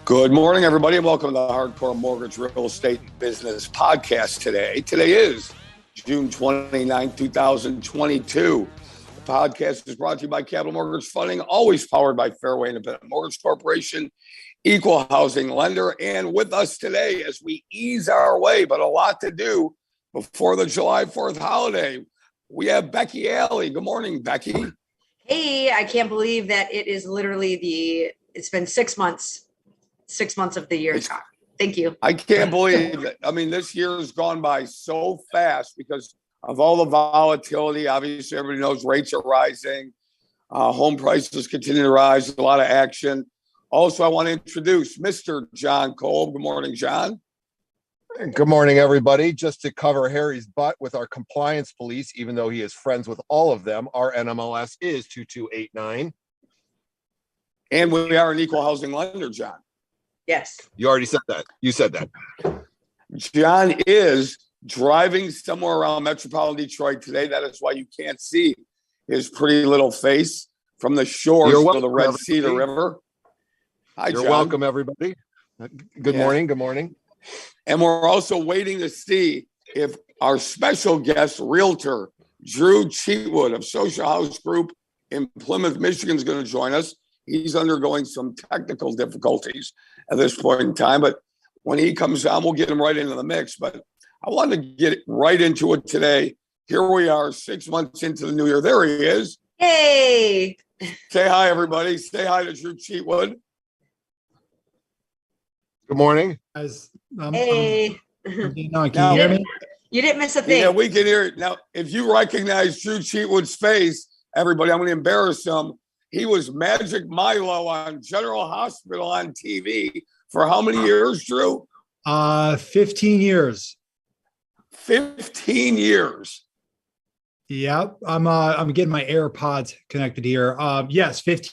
Good morning, everybody, and welcome to the Hardcore Mortgage Real Estate and Business Podcast today. Today is June 29, 2022. The podcast is brought to you by Capital Mortgage Funding, always powered by Fairway Independent Mortgage Corporation, equal housing lender. And with us today as we ease our way, but a lot to do before the July 4th holiday, we have Becky Alley. Good morning, Becky. Hey, I can't believe that it is literally it's been 6 months. 6 months of the year. Thank you. I can't believe it. I mean, this year has gone by so fast because of all the volatility. Obviously, everybody knows rates are rising. Home prices continue to rise. A lot of action. Also, I want to introduce Mr. John Kolb. Good morning, John. Good morning, everybody. Just to cover Harry's butt with our compliance police, even though he is friends with all of them, our NMLS is 2289. And we are an equal housing lender, John. Yes. You already said that. You said that. John is driving somewhere around metropolitan Detroit today. That is why you can't see his pretty little face from the shores of the Red Cedar River. Hi, You're John. welcome, everybody. Good morning. Good morning. And we're also waiting to see if our special guest, realtor Drew Cheatwood of Social House Group in Plymouth, Michigan, is going to join us. He's undergoing some technical difficulties at this point in time, but when he comes on, we'll get him right into the mix. But I want to get right into it today. Here we are, 6 months into the new year. There he is. Hey. Say hi, everybody. Say hi to Drew Cheatwood. Good morning. Guys, Hey. can you hear me? You didn't miss a thing. Yeah, we can hear it. Now, if you recognize Drew Cheatwood's face, everybody, I'm going to embarrass him. He was Magic Milo on General Hospital on TV for how many years, Drew? 15 years. 15 years. Yep. I'm getting my AirPods connected here. Yes, 15.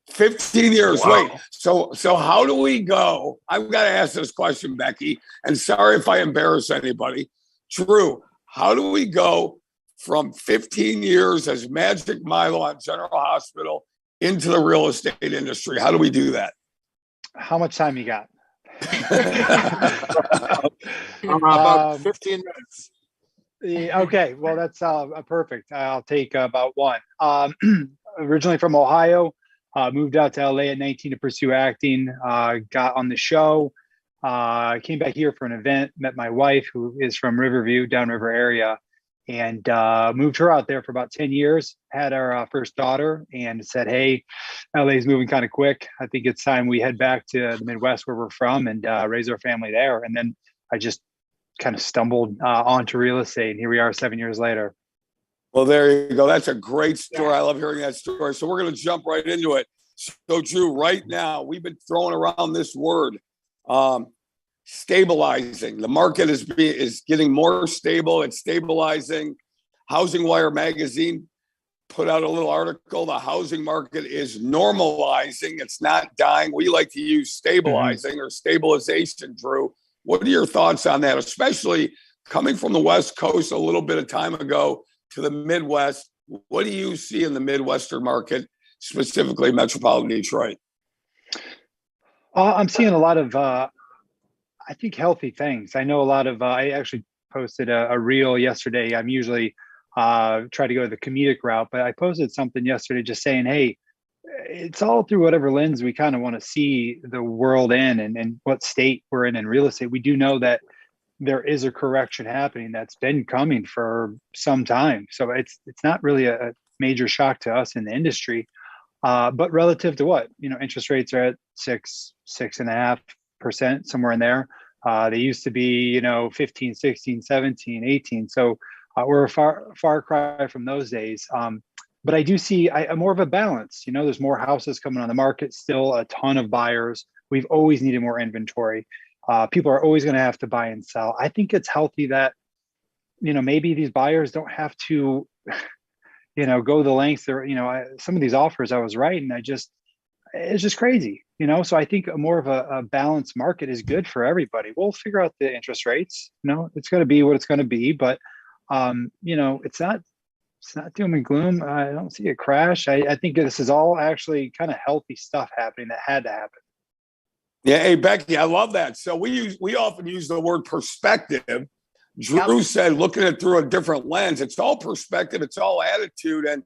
15 years. Wow. Wait. So how do we go? I've got to ask this question, Becky, and sorry if I embarrass anybody. Drew, how do we go from 15 years as Magic Milo on General Hospital into the real estate industry? How do we do that? How much time you got? About 15 minutes. Okay, well, that's perfect. I'll take about one. Originally from Ohio, moved out to LA at 19 to pursue acting, got on the show, came back here for an event, met my wife, who is from Riverview, downriver area, and moved her out there for about 10 years, had our first daughter, and said, hey, LA's moving kind of quick. I think it's time we head back to the Midwest where we're from and raise our family there. And then I just kind of stumbled onto real estate, and here we are 7 years later. Well, there you go. That's a great story. I love hearing that story. So we're going to jump right into it. So, Drew, right now, we've been throwing around this word, stabilizing. The market is getting more stable. It's stabilizing. Housing Wire magazine put out a little article. The housing market is normalizing. It's not dying. We like to use stabilizing or stabilization, Drew. What are your thoughts on that, especially coming from the West Coast a little bit of time ago to the Midwest? What do you see in the Midwestern market, specifically metropolitan Detroit? I'm seeing a lot of, I think, healthy things. I know a lot of, I actually posted a reel yesterday. I'm usually try to go the comedic route, but I posted something yesterday just saying, hey, it's all through whatever lens we kind of want to see the world in and what state we're in real estate. We do know that there is a correction happening that's been coming for some time. So it's not really a major shock to us in the industry. But relative to what, interest rates are at 6.5%, somewhere in there. They used to be, 15, 16, 17, 18. So we're a far cry from those days. But I do see more of a balance. There's more houses coming on the market, still a ton of buyers. We've always needed more inventory. People are always going to have to buy and sell. I think it's healthy that, maybe these buyers don't have to, go the lengths. Some of these offers I was writing, it's just crazy, So I think more of a balanced market is good for everybody. We'll figure out the interest rates. It's going to be what it's going to be, but it's not doom and gloom. I don't see a crash. I think this is all actually kind of healthy stuff happening that had to happen. Yeah, hey Becky, I love that. So we often use the word perspective. Drew said looking at it through a different lens. It's all perspective, it's all attitude. And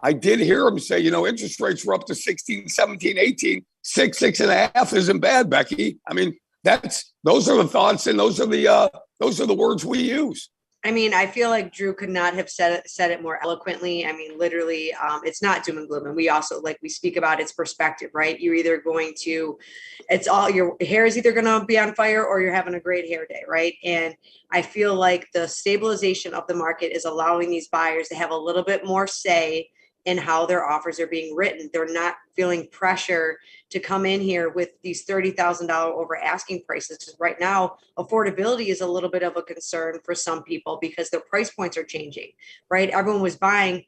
I did hear him say, interest rates were up to 16, 17, 18, 6.5 isn't bad, Becky. I mean, those are the thoughts and those are the words we use. I mean, I feel like Drew could not have said it more eloquently. I mean, literally, it's not doom and gloom. And we also, we speak about its perspective, right? You're either your hair is either going to be on fire or you're having a great hair day, right? And I feel like the stabilization of the market is allowing these buyers to have a little bit more say in how their offers are being written. They're not feeling pressure to come in here with these $30,000 over asking prices. Because right now, affordability is a little bit of a concern for some people because their price points are changing, right? Everyone was buying,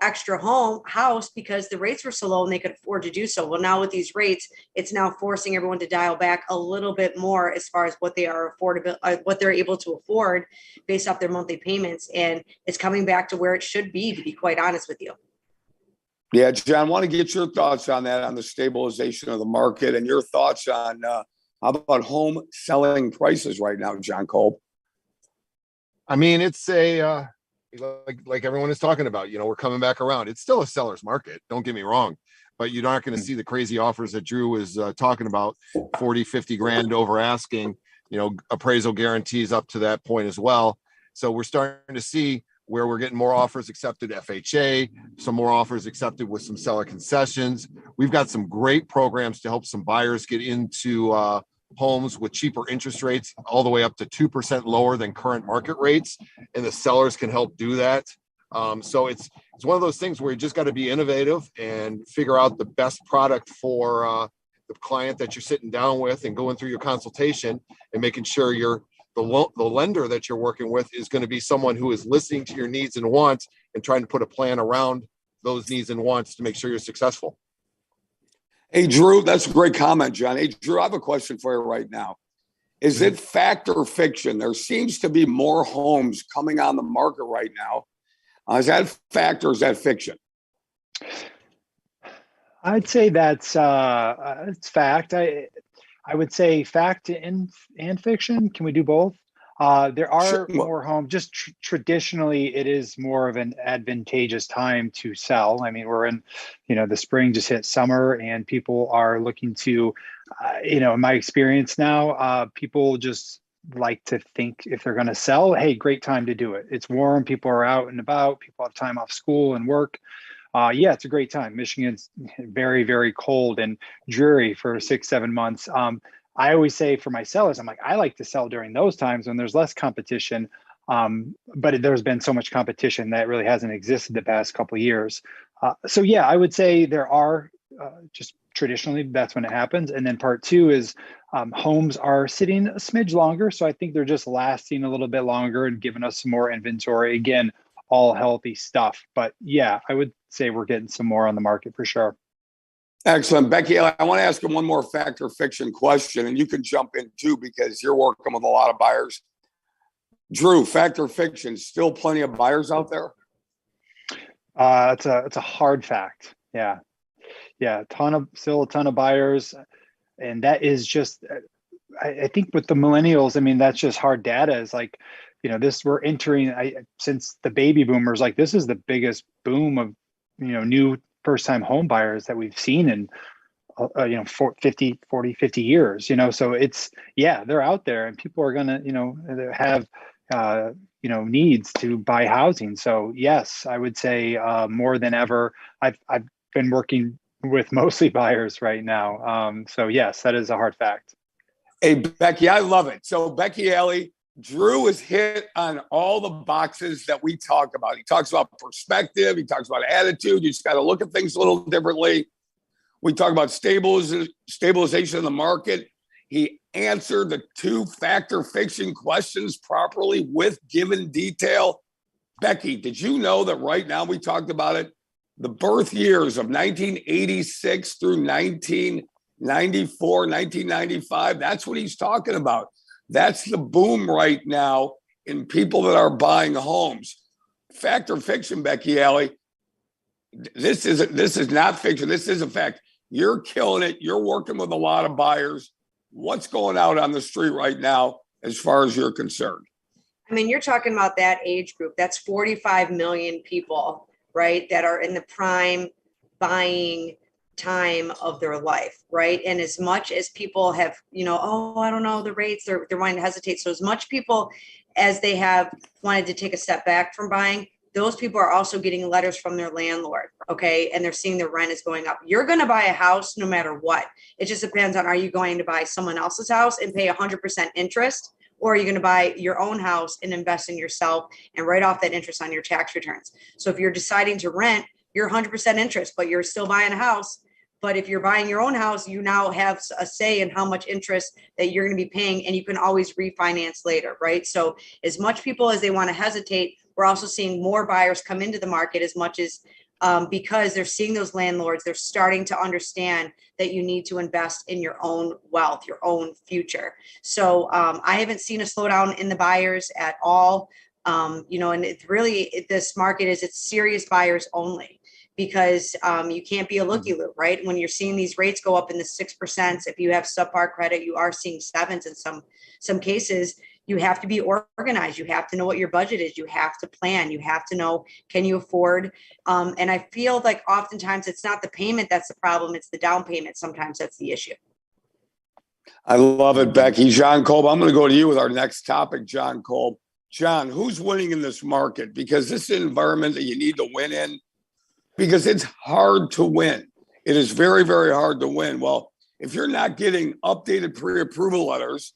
extra house because the rates were so low and they could afford to do so. Well, now with these rates, it's now forcing everyone to dial back a little bit more as far as what they're able to afford based off their monthly payments. And it's coming back to where it should be, to be quite honest with you. Yeah, John, I want to get your thoughts on that, on the stabilization of the market and your thoughts on how about home selling prices right now, John Kolb? I mean, it's like everyone is talking about, we're coming back around. It's still a seller's market. Don't get me wrong, but you're not going to see the crazy offers that Drew was talking about, 40, 50 grand over asking, appraisal guarantees up to that point as well. So we're starting to see where we're getting more offers accepted FHA, some more offers accepted with some seller concessions. We've got some great programs to help some buyers get into homes with cheaper interest rates, all the way up to 2% lower than current market rates. And the sellers can help do that. So it's one of those things where you just got to be innovative and figure out the best product for the client that you're sitting down with and going through your consultation and making sure the lender that you're working with is going to be someone who is listening to your needs and wants and trying to put a plan around those needs and wants to make sure you're successful. Hey, Drew, that's a great comment, John. Hey, Drew, I have a question for you right now. Is it fact or fiction? There seems to be more homes coming on the market right now. Is that fact or is that fiction? I'd say that's it's fact. I would say fact and fiction. Can we do both? There are more homes. Just traditionally, it is more of an advantageous time to sell. I mean, we're in, the spring just hit summer, and people are looking to, in my experience now, people just like to think if they're going to sell, hey, great time to do it. It's warm. People are out and about. People have time off school and work. Yeah, it's a great time. Michigan's very, very cold and dreary for 6-7 months. I always say for my sellers, I like to sell during those times when there's less competition. But there's been so much competition that really hasn't existed the past couple of years. So yeah, I would say there are just traditionally that's when it happens. And then part two is homes are sitting a smidge longer. So I think they're just lasting a little bit longer and giving us some more inventory. Again, all healthy stuff. But yeah, I would say we're getting some more on the market for sure. Excellent. Becky, I want to ask you one more fact or fiction question, and you can jump in too because you're working with a lot of buyers. Drew, fact or fiction, still plenty of buyers out there? It's a hard fact. Yeah. Still a ton of buyers. And that is just, I think with the millennials, that's just hard data is we're entering since the baby boomers, this is the biggest boom of, new first-time home buyers that we've seen in, 50 years, so it's, they're out there and people are going to, have, needs to buy housing. So yes, I would say more than ever, I've been working with mostly buyers right now. So yes, that is a hard fact. Hey, Becky, I love it. So Becky Alley, Drew is hit on all the boxes that we talk about. He talks about perspective. He talks about attitude. You just got to look at things a little differently. We talk about stabilization of the market. He answered the 2 fact or fiction questions properly with given detail. Becky, did you know that right now we talked about it? The birth years of 1986 through 1994, 1995, that's what he's talking about. That's the boom right now in people that are buying homes. Fact or fiction, Becky Alley? This is not fiction. This is a fact. You're killing it. You're working with a lot of buyers. What's going out on the street right now as far as you're concerned? I mean, you're talking about that age group. That's 45 million people, right? That are in the prime buying time of their life, right? And as much as people have, oh, I don't know, the rates, they're wanting to hesitate. So as much people as they have wanted to take a step back from buying, those people are also getting letters from their landlord, okay? And they're seeing their rent is going up. You're going to buy a house no matter what. It just depends on, are you going to buy someone else's house and pay 100% interest? Or are you going to buy your own house and invest in yourself and write off that interest on your tax returns? So if you're deciding to rent, you're 100% interest, but you're still buying a house. But if you're buying your own house, you now have a say in how much interest that you're going to be paying, and you can always refinance later, right? So as much people as they want to hesitate, we're also seeing more buyers come into the market as much as because they're seeing those landlords, they're starting to understand that you need to invest in your own wealth, your own future. So I haven't seen a slowdown in the buyers at all. And it really, this market it's serious buyers only, because you can't be a looky-loo, right? When you're seeing these rates go up in the 6%, if you have subpar credit, you are seeing 7s in some cases. You have to be organized. You have to know what your budget is. You have to plan. You have to know, can you afford? And I feel like oftentimes it's not the payment that's the problem. It's the down payment. Sometimes that's the issue. I love it, Becky. John Kolb, I'm going to go to you with our next topic, John Kolb. John, who's winning in this market? Because this is an environment that you need to win in, because it's hard to win. It is very, very hard to win. Well, if you're not getting updated pre-approval letters,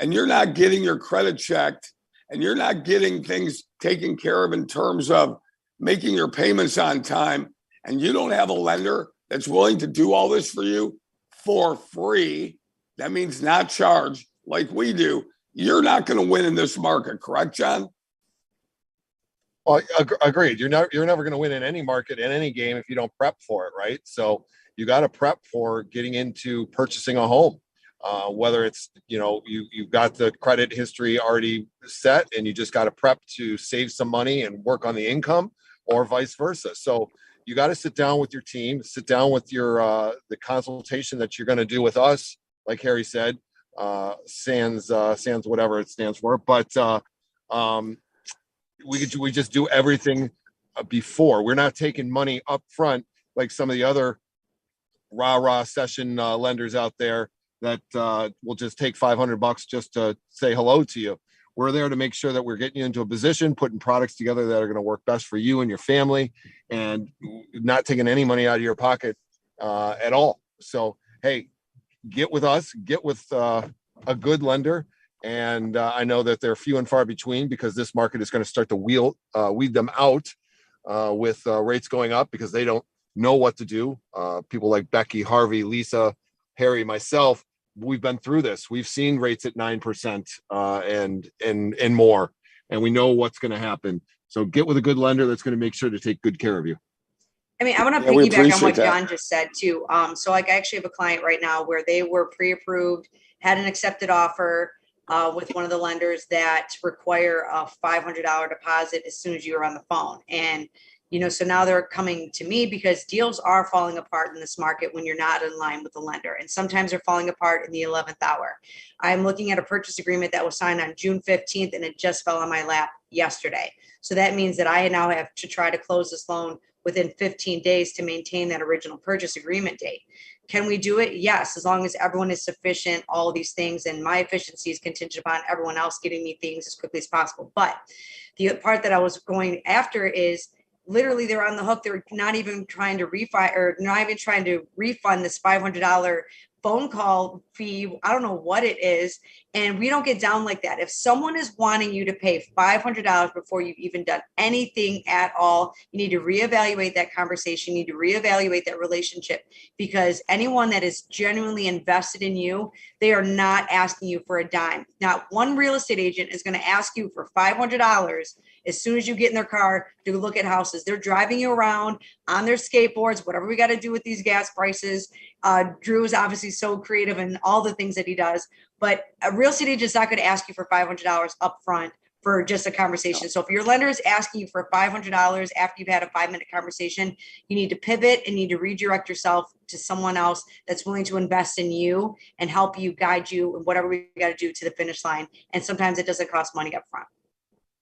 and you're not getting your credit checked, and you're not getting things taken care of in terms of making your payments on time, and you don't have a lender that's willing to do all this for you for free, that means not charge like we do, you're not going to win in this market. Correct, John? Well, agreed. You're never going to win in any market, in any game, if you don't prep for it, right? So you got to prep for getting into purchasing a home. Whether it's, you've got the credit history already set and you just got to prep to save some money and work on the income, or vice versa. So you got to sit down with your team, sit down with your the consultation that you're going to do with us, like Harry said, SANS whatever it stands for. But we just do everything before. We're not taking money up front like some of the other rah-rah session lenders out there that will just take $500 just to say hello to you. We're there to make sure that we're getting you into a position, putting products together that are going to work best for you and your family, and not taking any money out of your pocket at all. So, hey, get with us, get with a good lender. And I know that they're few and far between, because this market is going to start to weed them out with rates going up, because they don't know what to do. People like Becky, Harvey, Lisa, Harry, myself, we've been through this. We've seen rates at 9% and more, and we know what's going to happen. So get with a good lender that's going to make sure to take good care of you. I mean, I want to piggyback on what John just said too. So like I actually have a client right now where they were pre-approved, had an accepted offer with one of the lenders that require a $500 deposit as soon as you are on the phone. And so now they're coming to me because deals are falling apart in this market when you're not in line with the lender. And sometimes they're falling apart in the 11th hour. I'm looking at a purchase agreement that was signed on June 15th, and it just fell on my lap yesterday. So that means that I now have to try to close this loan within 15 days to maintain that original purchase agreement date. Can we do it? Yes, as long as everyone is sufficient, all of these things, and my efficiency is contingent upon everyone else getting me things as quickly as possible. But the part that I was going after is, literally, they're on the hook. They're not even trying to refi, or not even trying to refund this $500 phone call fee. I don't know what it is. And we don't get down like that. If someone is wanting you to pay $500 before you've even done anything at all, you need to reevaluate that conversation. You need to reevaluate that relationship, because anyone that is genuinely invested in you, they are not asking you for a dime. Not one real estate agent is going to ask you for $500 as soon as you get in their car to look at houses. They're driving you around on their skateboards, whatever we got to do with these gas prices. Drew is obviously so creative in all the things that he does, but a real estate agent is not going to ask you for $500 up front for just a conversation. So if your lender is asking you for $500 after you've had a 5-minute conversation, you need to pivot and need to redirect yourself to someone else that's willing to invest in you and help you, guide you, and whatever we got to do to the finish line. And sometimes it doesn't cost money up front.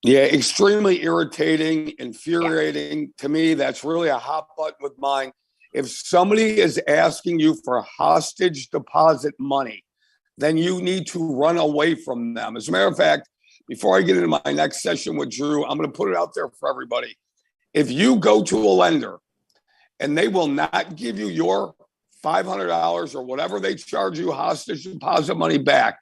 Yeah, extremely irritating, infuriating. To me, that's really a hot button with mine. If somebody is asking you for hostage deposit money, then you need to run away from them. As a matter of fact, before I get into my next session with Drew, I'm going to put it out there for everybody. If you go to a lender and they will not give you your $500 or whatever they charge you hostage deposit money back,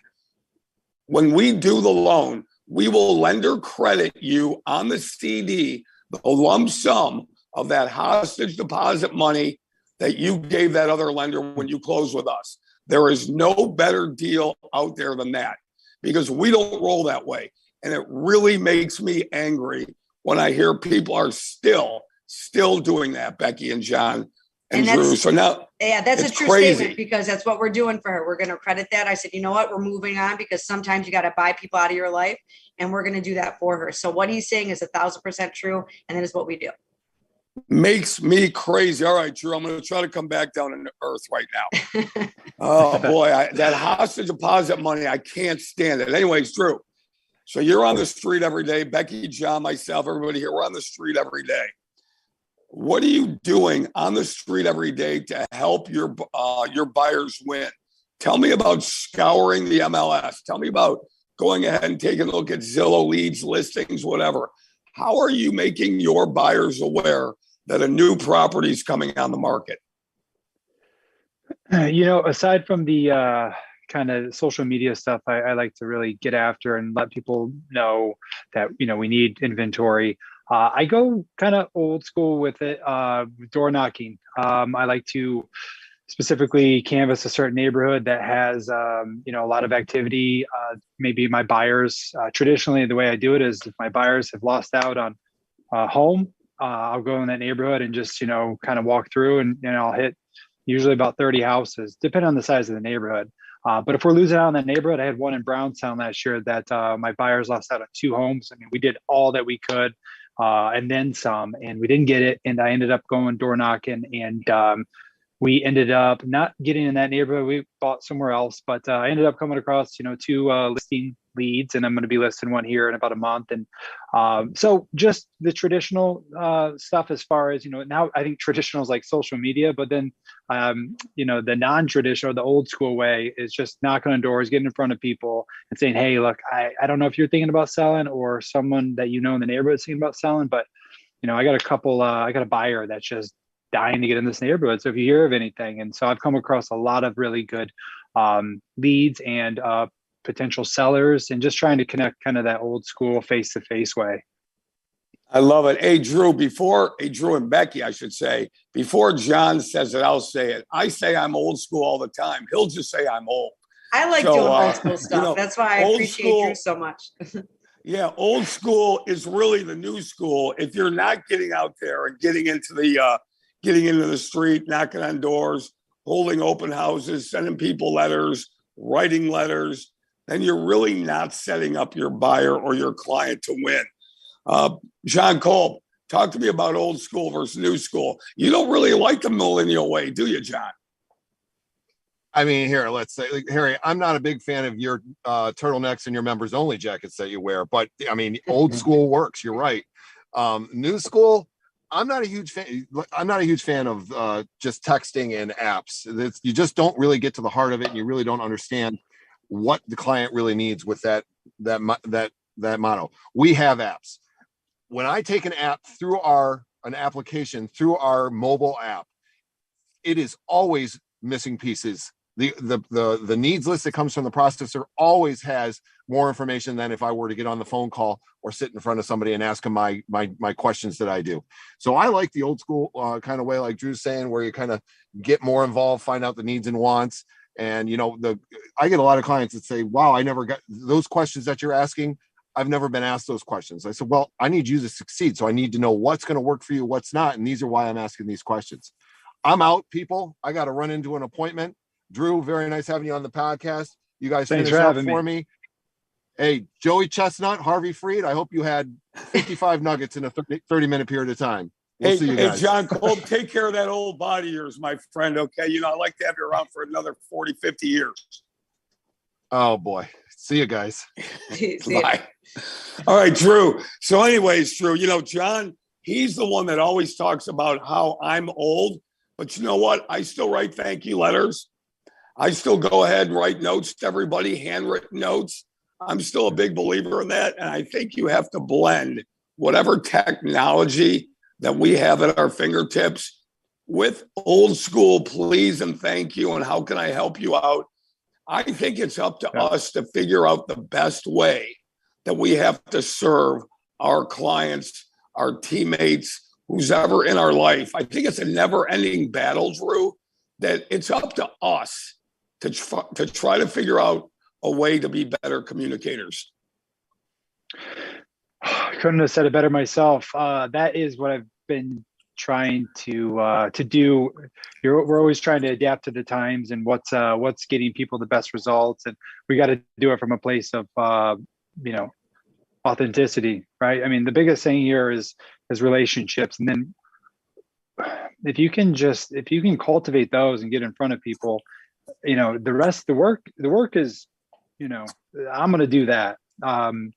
when we do the loan, we will lender credit you on the CD, the lump sum of that hostage deposit money that you gave that other lender when you close with us. There is no better deal out there than that, because we don't roll that way. And it really makes me angry when I hear people are still doing that, Becky and John and Drew. So now, yeah, that's a true crazy statement, because that's what we're doing for her. We're going to credit that. I said, you know what? We're moving on, because sometimes you got to buy people out of your life, and we're going to do that for her. So what he's saying is 1,000% true. And that is what we do. Makes me crazy. All right, Drew, I'm going to try to come back down to earth right now. Oh boy, that hostage deposit money, I can't stand it. Anyways, Drew, so you're on the street every day. Becky, John, myself, everybody here, we're on the street every day. What are you doing on the street every day to help your buyers win? Tell me about scouring the MLS. Tell me about going ahead and taking a look at Zillow leads, listings, whatever. How are you making your buyers aware that a new property is coming on the market? Aside from the kind of social media stuff, I like to really get after and let people know that, we need inventory. I go kind of old school with it, door knocking. I like to specifically canvass a certain neighborhood that has, a lot of activity. Maybe my buyers, traditionally, the way I do it is if my buyers have lost out on a home, I'll go in that neighborhood and just, kind of walk through and I'll hit usually about 30 houses, depending on the size of the neighborhood. But if we're losing out on that neighborhood, I had one in Brownstown last year that my buyers lost out on 2 homes. I mean, we did all that we could and then some, and we didn't get it. And I ended up going door knocking, and we ended up not getting in that neighborhood. We bought somewhere else, but I ended up coming across, 2 listing leads, and I'm going to be listing one here in about a month. And so just the traditional stuff as far as, now I think traditional is like social media, but then, the non-traditional, the old school way is just knocking on doors, getting in front of people and saying, hey, look, I don't know if you're thinking about selling or someone that in the neighborhood is thinking about selling, but, I got a buyer that's just dying to get in this neighborhood. So if you hear of anything, and so I've come across a lot of really good leads and potential sellers, and just trying to connect kind of that old school face-to-face way. I love it. Hey, Drew, and Becky, I should say, before John says it, I'll say it. I say I'm old school all the time. He'll just say I'm old. I like doing old school stuff. That's why I appreciate Drew so much. Yeah, old school is really the new school. If you're not getting out there and getting into the street, knocking on doors, holding open houses, sending people letters, writing letters, then you're really not setting up your buyer or your client to win. John Kolb, talk to me about old school versus new school. You don't really like the millennial way, do you, John? I mean, here, let's say, Harry, I'm not a big fan of your turtlenecks and your members only jackets that you wear, but I mean, old school works. You're right. New school, I'm not a huge fan of just texting and apps. You just don't really get to the heart of it, and you really don't understand what the client really needs with that motto. We have apps. When I take an app through an application through our mobile app, it is always missing pieces. The needs list that comes from the processor always has more information than if I were to get on the phone call or sit in front of somebody and ask them my questions that I do. So I like the old school kind of way, like Drew's saying, where you kind of get more involved, find out the needs and wants. And, I get a lot of clients that say, wow, I never got those questions that you're asking. I've never been asked those questions. I said, well, I need you to succeed. So I need to know what's going to work for you, what's not. And these are why I'm asking these questions. I'm out, people. I got to run into an appointment. Drew, very nice having you on the podcast. You guys finish up for me. Hey, Joey Chestnut, Harvey Freed, I hope you had 55 nuggets in a 30-minute period of time. We'll see you guys. Hey, John Cole, take care of that old body of yours, my friend. Okay. You know, I'd like to have you around for another 40, 50 years. Oh, boy. See you guys. See ya. Bye. All right, Drew. So anyways, Drew, you know, John, he's the one that always talks about how I'm old, but you know what? I still write thank you letters. I still go ahead and write notes to everybody, handwritten notes. I'm still a big believer in that. And I think you have to blend whatever technology that we have at our fingertips with old school please and thank you and how can I help you out. I think it's up to us to figure out the best way that we have to serve our clients, our teammates, who's ever in our life. I think it's a never ending battle, Drew, that it's up to us to try to figure out a way to be better communicators. Couldn't have said it better myself. That is what I've been trying to do. We're always trying to adapt to the times and what's getting people the best results, and we got to do it from a place of authenticity, right? I mean, the biggest thing here is relationships, and then if you can cultivate those and get in front of people, you know, the rest, the work is, you know, I'm going to do that. And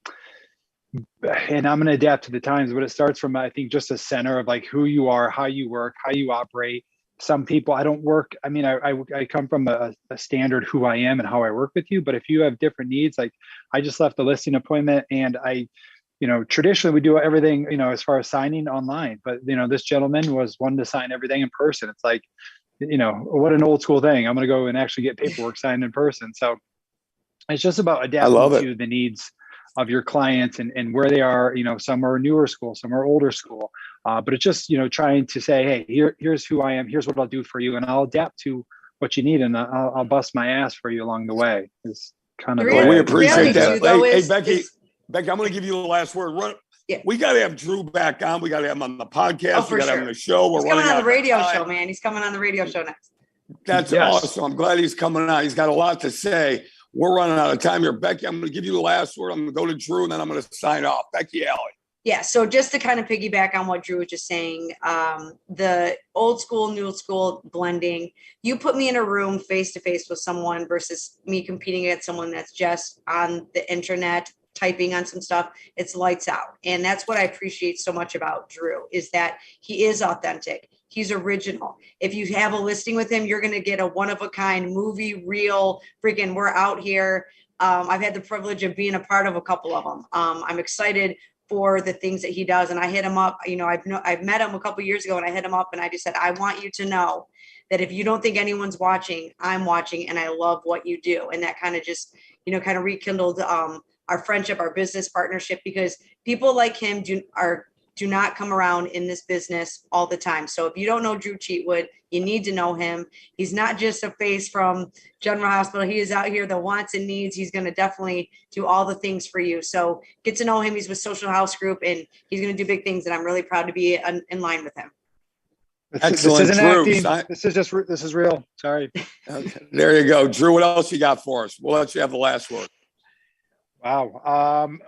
I'm going to adapt to the times, but it starts from, I think, just a center of like who you are, how you work, how you operate. Some people, I don't work. I mean, I come from a standard who I am and how I work with you. But if you have different needs, like I just left a listing appointment and traditionally we do everything, you know, as far as signing online, but you know, this gentleman was wanting to sign everything in person. It's like, you know, what an old school thing. I'm going to go and actually get paperwork signed in person. So it's just about adapting to the needs of your clients and where they are. You know, some are newer school, some are older school, but it's just, you know, trying to say, hey, here's who I am, here's what I'll do for you, and I'll adapt to what you need, and I'll bust my ass for you along the way. It's kind of we appreciate that. Hey, Becky, I'm going to give you the last word. Yeah. We got to have Drew back on. We got to have him on the podcast. We got to have him on the show. He's coming on the radio show, man. He's coming on the radio show next. That's awesome. I'm glad he's coming on. He's got a lot to say. We're running out of time here. Becky, I'm going to give you the last word. I'm going to go to Drew, and then I'm going to sign off. Becky Alley. Yeah, so just to kind of piggyback on what Drew was just saying, the old school, new school blending, you put me in a room face-to-face with someone versus me competing against someone that's just on the internet, typing on some stuff, it's lights out. And that's what I appreciate so much about Drew, is that he is authentic. He's original. If you have a listing with him, you're going to get a one-of-a-kind movie reel. Freaking, we're out here. I've had the privilege of being a part of a couple of them. I'm excited for the things that he does. And I hit him up, you know, I've met him a couple of years ago, and I hit him up and I just said, I want you to know that if you don't think anyone's watching, I'm watching, and I love what you do. And that kind of just, you know, kind of rekindled our friendship, our business partnership, because people like him do not come around in this business all the time. So if you don't know Drew Cheatwood, you need to know him. He's not just a face from General Hospital. He is out here the wants and needs. He's going to definitely do all the things for you. So get to know him. He's with Social House Group, and he's going to do big things. And I'm really proud to be in line with him. Excellent. This isn't acting. This is real. Sorry. Okay. There you go. Drew, what else you got for us? We'll let you have the last word. Wow.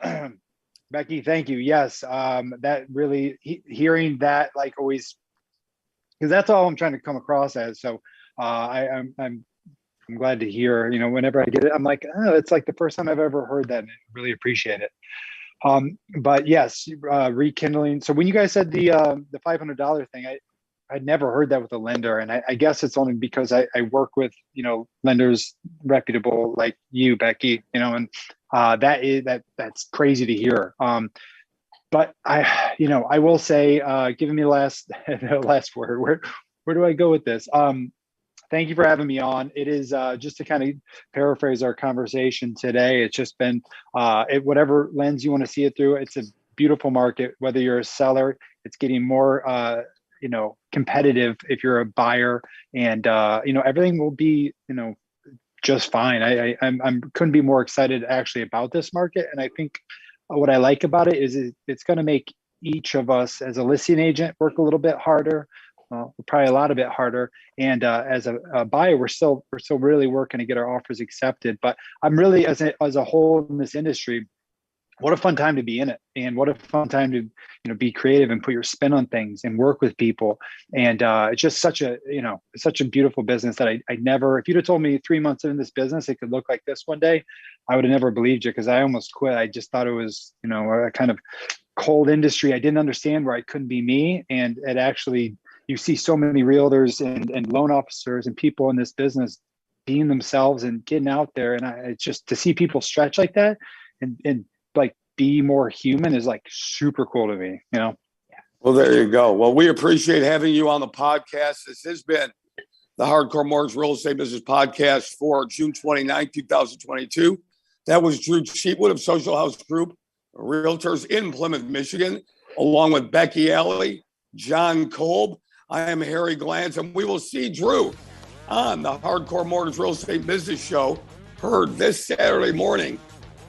Becky, thank you. Yes. That really, hearing that, like, always, because that's all I'm trying to come across as. So I'm glad to hear, you know, whenever I get it, I'm like, oh, it's like the first time I've ever heard that, and I really appreciate it. But yes, rekindling. So when you guys said the $500 thing, I'd never heard that with a lender. And I guess it's only because I work with, you know, lenders reputable like you, Becky, you know, and that's crazy to hear. But I will say, giving me the last word, where do I go with this? Thank you for having me on. It is just to kind of paraphrase our conversation today. It's just been whatever lens you want to see it through. It's a beautiful market, whether you're a seller, it's getting more, competitive if you're a buyer, and everything will be, just fine. I'm couldn't be more excited actually about this market. And I think what I like about it is it's going to make each of us as a listing agent work a little bit harder, probably a lot of it harder. And as a buyer, we're still really working to get our offers accepted. But I'm really, as a whole in this industry, what a fun time to be in it, and what a fun time to be creative and put your spin on things and work with people. And it's just such a beautiful business that I never, if you'd have told me 3 months in this business it could look like this one day, I would have never believed you, because I almost quit. I just thought it was a kind of cold industry. I didn't understand where I couldn't be me. And it actually, you see so many realtors and loan officers and people in this business being themselves and getting out there. And it's just to see people stretch like that and like be more human is like super cool to me, Well, there you go. Well, we appreciate having you on the podcast. This has been the Hardcore Mortgage Real Estate Business Podcast for June 29, 2022. That was Drew Cheatwood of Social House Group Realtors in Plymouth, Michigan, along with Becky Alley, John Kolb. I am Harry Glantz, and we will see Drew on the Hardcore Mortgage Real Estate Business Show, heard this Saturday morning,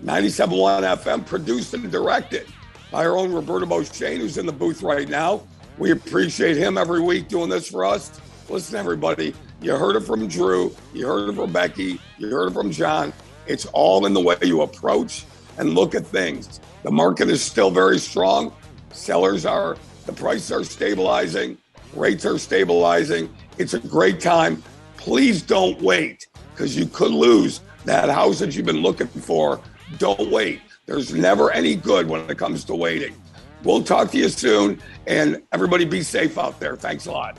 97.1 FM, produced and directed by our own Roberto Beauchene, who's in the booth right now. We appreciate him every week doing this for us. Listen, everybody, you heard it from Drew, you heard it from Becky, you heard it from John. It's all in the way you approach and look at things. The market is still very strong. The prices are stabilizing, rates are stabilizing. It's a great time. Please don't wait, because you could lose that house that you've been looking for. Don't wait. There's never any good when it comes to waiting. We'll talk to you soon, and everybody be safe out there. Thanks a lot.